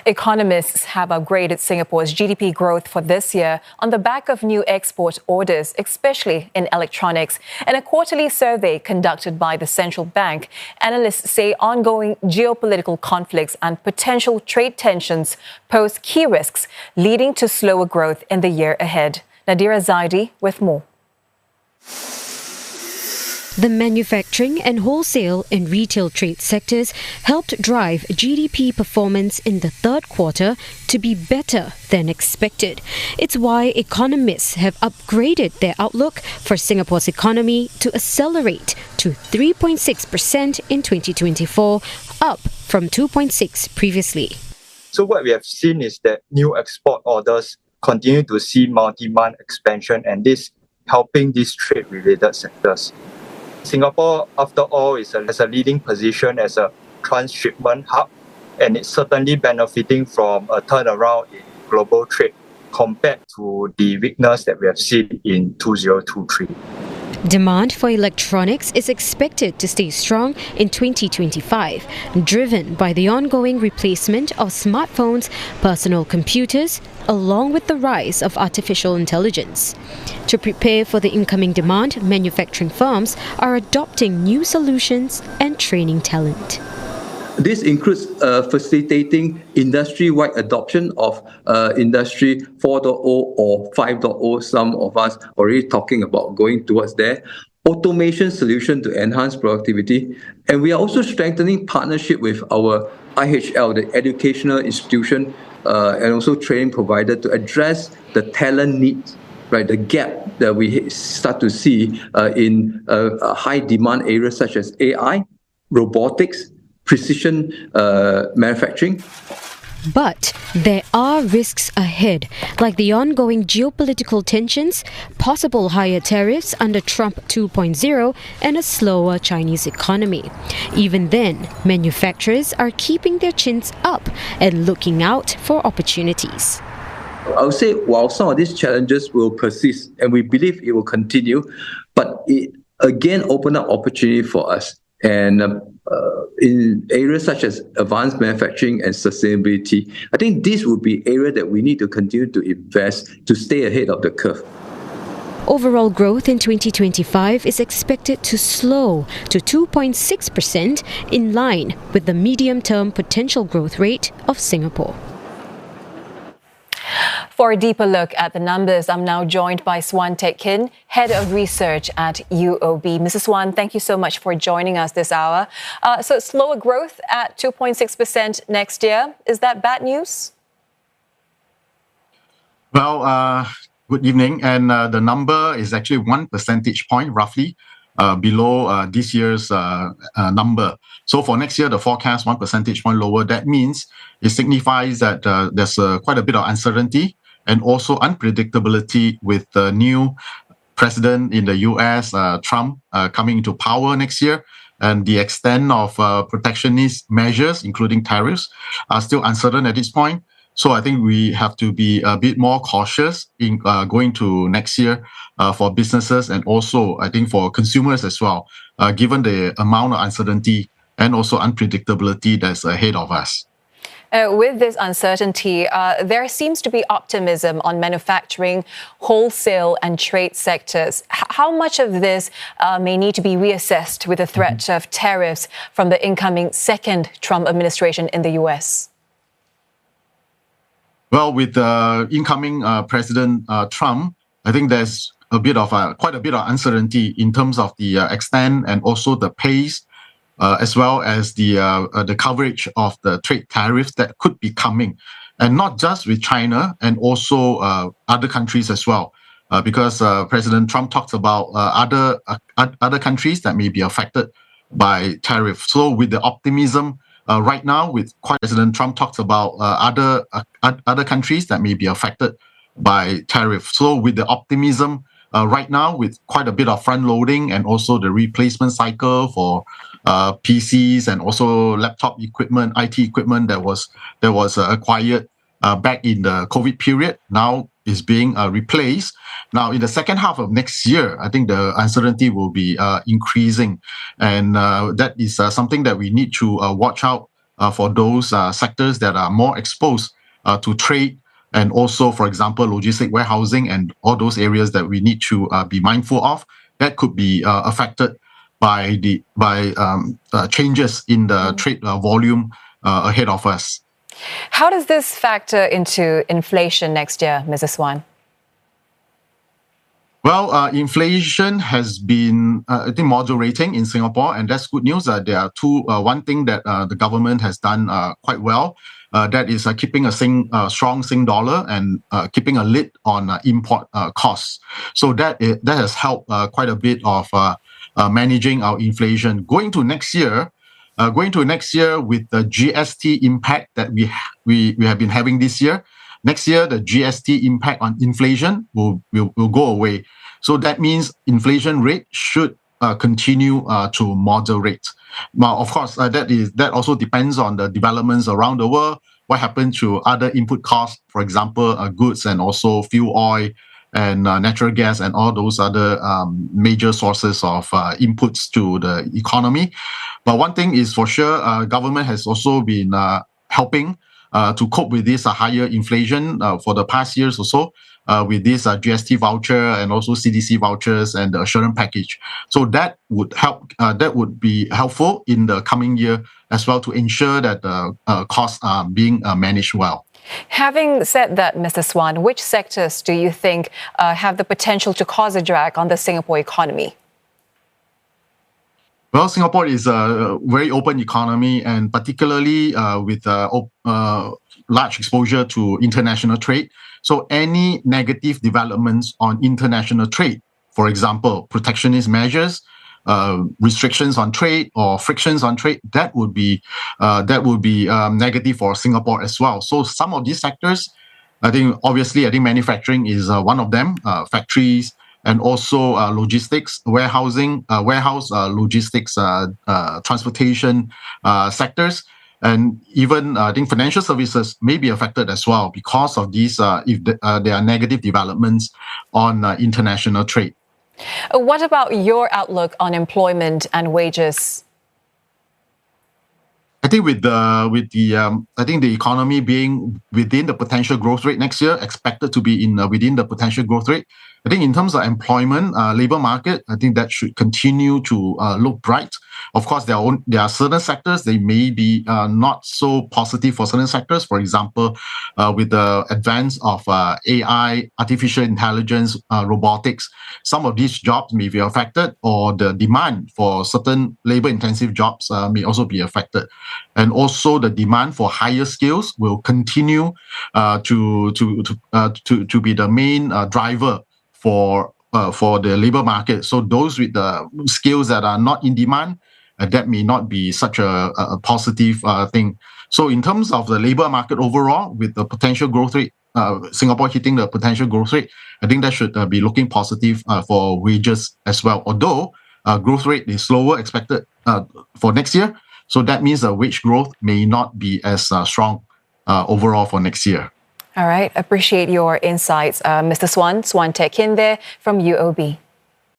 Economists have upgraded Singapore's GDP growth for this year on the back of new export orders, especially in electronics. In a quarterly survey conducted by the central bank, analysts say ongoing geopolitical conflicts and potential trade tensions pose key risks, leading to slower growth in the year ahead. Nadira Zaidi with more. The manufacturing and wholesale and retail trade sectors helped drive GDP performance in the third quarter to be better than expected. It's why economists have upgraded their outlook for Singapore's economy to accelerate to 3.6% in 2024, up from 2.6% previously. So what we have seen is that new export orders continue to see more demand expansion, and this helping these trade-related sectors. Singapore, after all, has a leading position as a transshipment hub, and it's certainly benefiting from a turnaround in global trade compared to the weakness that we have seen in 2023. Demand for electronics is expected to stay strong in 2025, driven by the ongoing replacement of smartphones, personal computers, along with the rise of artificial intelligence. To prepare for the incoming demand, manufacturing firms are adopting new solutions and training talent. This includes facilitating industry-wide adoption of Industry 4.0 or 5.0. Some of us already talking about going towards there. Automation solution to enhance productivity. And we are also strengthening partnership with our IHL, the educational institution, and also training provider to address the talent needs, right? The gap that we start to see in high demand areas such as AI, robotics, precision manufacturing. But there are risks ahead, like the ongoing geopolitical tensions, possible higher tariffs under Trump 2.0, and a slower Chinese economy. Even then, manufacturers are keeping their chins up and looking out for opportunities. I would say while some of these challenges will persist, and we believe it will continue, but it again open up opportunity for us. And in areas such as advanced manufacturing and sustainability, I think this would be area that we need to continue to invest to stay ahead of the curve. Overall growth in 2025 is expected to slow to 2.6%, in line with the medium-term potential growth rate of Singapore. For a deeper look at the numbers, I'm now joined by Suan Teck, Head of Research at UOB. Mrs. Suan, thank you so much for joining us this hour. So slower growth at 2.6% next year. Is that bad news? Well, good evening. And the number is actually 1 percentage point, roughly, below this year's number. So for next year, the forecast 1 percentage point lower. That means it signifies that there's quite a bit of uncertainty and also unpredictability with the new president in the US, Trump, coming into power next year. And the extent of protectionist measures, including tariffs, are still uncertain at this point. So I think we have to be a bit more cautious in going to next year for businesses and also, I think, for consumers as well, given the amount of uncertainty and also unpredictability that's ahead of us. With this uncertainty, there seems to be optimism on manufacturing, wholesale and trade sectors. How much of this may need to be reassessed with the threat of tariffs from the incoming second Trump administration in the US? Well, with the incoming President Trump, I think there's quite a bit of uncertainty in terms of the extent and also the pace, as well as the coverage of the trade tariffs that could be coming, and not just with China and also other countries as well, because President Trump talks about other countries that may be affected by tariffs. So with the optimism right now, President Trump talks about other countries that may be affected by tariffs. So with the optimism right now, with quite a bit of front loading and also the replacement cycle for PCs and also laptop equipment, IT equipment that was acquired back in the COVID period, now is being replaced. Now, in the second half of next year, I think the uncertainty will be increasing. And that is something that we need to watch out for those sectors that are more exposed to trade and also, for example, logistic warehousing and all those areas that we need to be mindful of, that could be affected by changes in the trade volume ahead of us. How does this factor into inflation next year, Mr. Suan? Well, inflation has been, I think, moderating in Singapore, and that's good news. There are two. One thing that the government has done quite well, that is keeping a strong Sing dollar and keeping a lid on import costs. So that has helped quite a bit of managing our inflation. Going to next year with the GST impact that we have been having this year. Next year, the GST impact on inflation will go away. So that means inflation rate should continue to moderate. Now, of course, that also depends on the developments around the world. What happens to other input costs, for example, goods and also fuel oil and natural gas and all those other major sources of inputs to the economy. But one thing is for sure, government has also been helping to cope with this higher inflation for the past years or so with this GST voucher and also CDC vouchers and the assurance package. So that would help. That would be helpful in the coming year as well to ensure that the costs are being managed well. Having said that, Mr. Suan, which sectors do you think have the potential to cause a drag on the Singapore economy? Well, Singapore is a very open economy, and particularly with large exposure to international trade. So any negative developments on international trade, for example, protectionist measures, restrictions on trade or frictions on trade, that would be negative for Singapore as well. So some of these sectors, I think manufacturing is one of them, factories, and also logistics, warehouse, logistics, transportation sectors, and even I think financial services may be affected as well because of these if there are negative developments on international trade. What about your outlook on employment and wages? I think with the economy being within the potential growth rate next year, expected to be within the potential growth rate. I think in terms of employment, labor market, I think that should continue to look bright. Of course, there are certain sectors they may be not so positive for certain sectors. For example, with the advance of AI, artificial intelligence, robotics, some of these jobs may be affected, or the demand for certain labor-intensive jobs may also be affected. And also, the demand for higher skills will continue to be the main driver for the labor market. So those with the skills that are not in demand, that may not be such a positive thing. So in terms of the labor market overall, with the potential growth rate, Singapore hitting the potential growth rate, I think that should be looking positive for wages as well. Although growth rate is slower expected for next year, so that means the wage growth may not be as strong overall for next year. All right. Appreciate your insights, Mr. Suan Teck in there from UOB.